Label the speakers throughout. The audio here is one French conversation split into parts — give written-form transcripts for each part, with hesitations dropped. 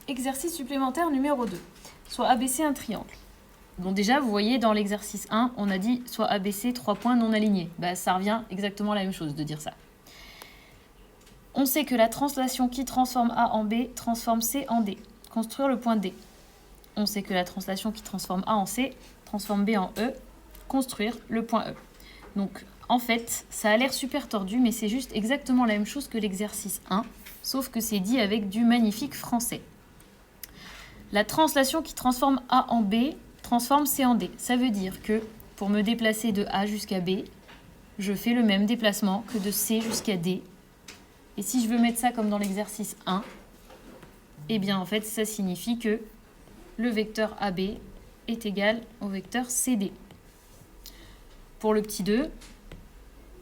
Speaker 1: Exercice supplémentaire numéro 2. Soit abaisser un triangle. Bon, déjà, vous voyez, dans l'exercice 1, on a dit soit abaisser 3 points non alignés. Bah, ça revient exactement à la même chose de dire ça. On sait que la translation qui transforme A en B transforme C en D. Construire le point D. On sait que la translation qui transforme A en C transforme B en E. Construire le point E. Donc, en fait, ça a l'air super tordu, mais c'est juste exactement la même chose que l'exercice 1, sauf que c'est dit avec du magnifique français. La translation qui transforme A en B transforme C en D. Ça veut dire que pour me déplacer de A jusqu'à B, je fais le même déplacement que de C jusqu'à D. Et si je veux mettre ça comme dans l'exercice 1, eh bien en fait ça signifie que le vecteur AB est égal au vecteur CD. Pour le petit 2,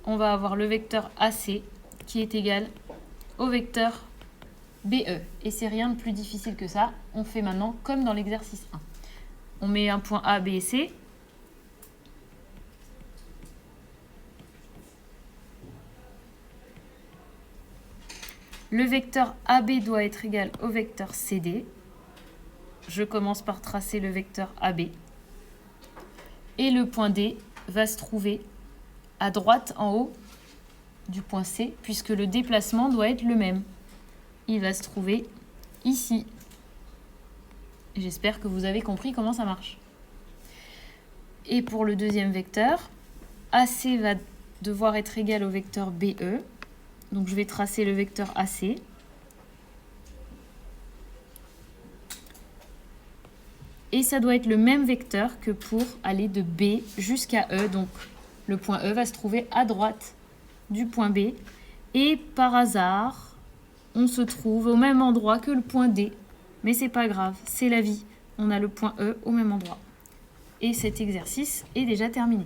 Speaker 1: on va avoir le vecteur AC qui est égal au vecteur BE. Et c'est rien de plus difficile que ça. On fait maintenant comme dans l'exercice 1. On met un point A, B et C. Le vecteur AB doit être égal au vecteur CD. Je commence par tracer le vecteur AB. Et le point D va se trouver à droite en haut du point C, puisque le déplacement doit être le même. Il va se trouver ici. J'espère que vous avez compris comment ça marche. Et pour le deuxième vecteur, AC va devoir être égal au vecteur BE. Donc je vais tracer le vecteur AC. Et ça doit être le même vecteur que pour aller de B jusqu'à E. Donc le point E va se trouver à droite du point B. Et par hasard, on se trouve au même endroit que le point D. Mais c'est pas grave, c'est la vie. On a le point E au même endroit. Et cet exercice est déjà terminé.